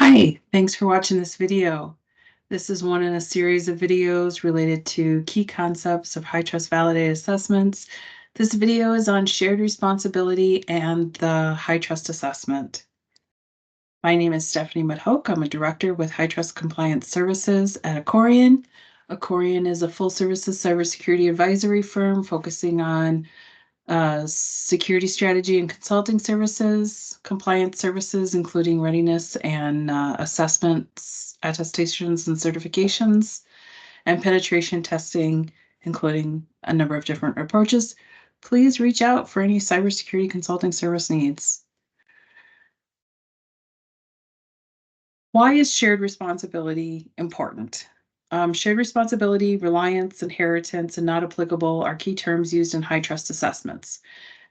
Hi, thanks for watching this video. This is one in a series of videos related to key concepts of HITRUST validated assessments. This video is on shared responsibility and the HITRUST assessment. My name is Stephanie Madhok. I'm a director with HITRUST Compliance Services at Accorian. Accorian is a full services cybersecurity advisory firm focusing on security strategy and consulting services, compliance services, including readiness and assessments, attestations and certifications, and penetration testing, including a number of different approaches. Please reach out for any cybersecurity consulting service needs. Why is shared responsibility important? Shared responsibility, reliance, inheritance, and not applicable are key terms used in HITRUST assessments.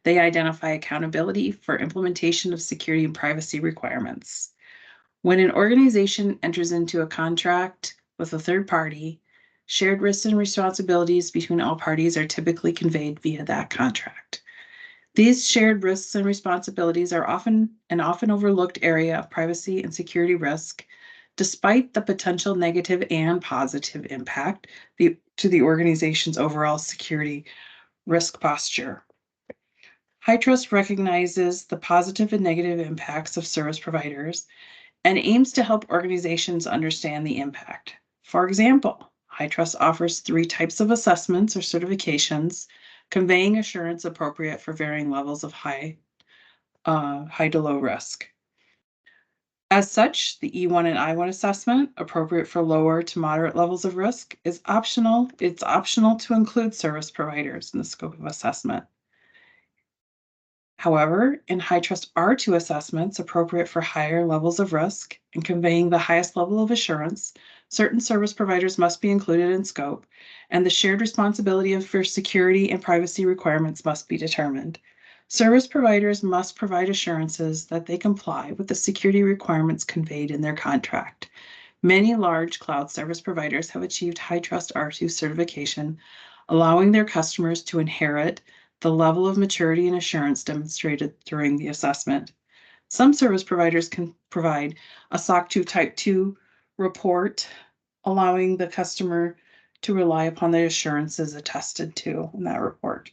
They identify accountability for implementation of security and privacy requirements. When an organization enters into a contract with a third party, shared risks and responsibilities between all parties are typically conveyed via that contract. These shared risks and responsibilities are often an overlooked area of privacy and security risk, despite the potential negative and positive impact to the organization's overall security risk posture. HITRUST recognizes the positive and negative impacts of service providers and aims to help organizations understand the impact. For example, HITRUST offers 3 types of assessments or certifications, conveying assurance appropriate for varying levels of high to low risk. As such, the E1 and I1 assessment, appropriate for lower to moderate levels of risk, is optional. It's optional to include service providers in the scope of assessment. However, in HITRUST R2 assessments appropriate for higher levels of risk and conveying the highest level of assurance, certain service providers must be included in scope, and the shared responsibility for security and privacy requirements must be determined. Service providers must provide assurances that they comply with the security requirements conveyed in their contract. Many large cloud service providers have achieved HITRUST R2 certification, allowing their customers to inherit the level of maturity and assurance demonstrated during the assessment. Some service providers can provide a SOC 2 Type 2 report, allowing the customer to rely upon the assurances attested to in that report.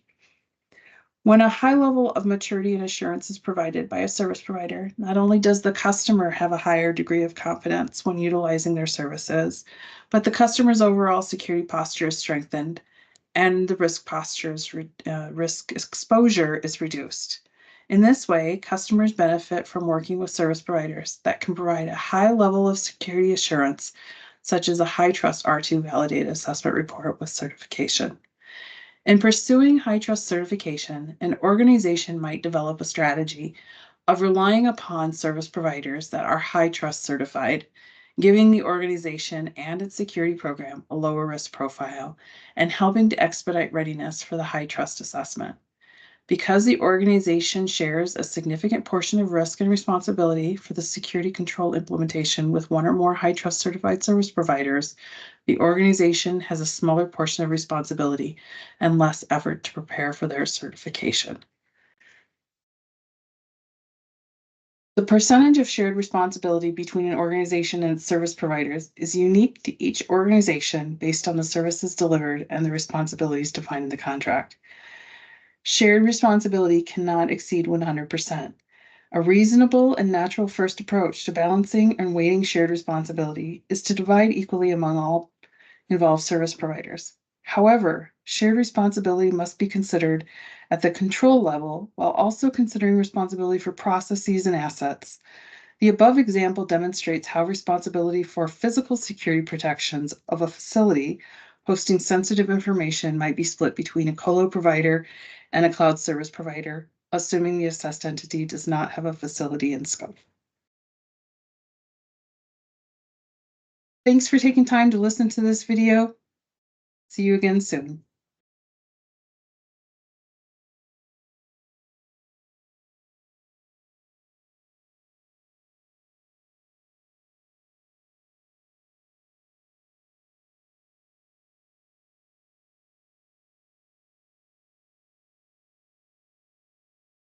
When a high level of maturity and assurance is provided by a service provider, not only does the customer have a higher degree of confidence when utilizing their services, but the customer's overall security posture is strengthened and the risk exposure is reduced. In this way, customers benefit from working with service providers that can provide a high level of security assurance, such as a HITRUST R2 validated assessment report with certification. In pursuing HITRUST certification, an organization might develop a strategy of relying upon service providers that are HITRUST certified, giving the organization and its security program a lower risk profile and helping to expedite readiness for the HITRUST assessment. Because the organization shares a significant portion of risk and responsibility for the security control implementation with one or more HITRUST certified service providers, the organization has a smaller portion of responsibility and less effort to prepare for their certification. The percentage of shared responsibility between an organization and its service providers is unique to each organization based on the services delivered and the responsibilities defined in the contract. Shared responsibility cannot exceed 100%. A reasonable and natural first approach to balancing and weighting shared responsibility is to divide equally among all involved service providers. However, shared responsibility must be considered at the control level while also considering responsibility for processes and assets. The above example demonstrates how responsibility for physical security protections of a facility hosting sensitive information might be split between a colo provider and a cloud service provider, assuming the assessed entity does not have a facility in scope. Thanks for taking time to listen to this video. See you again soon.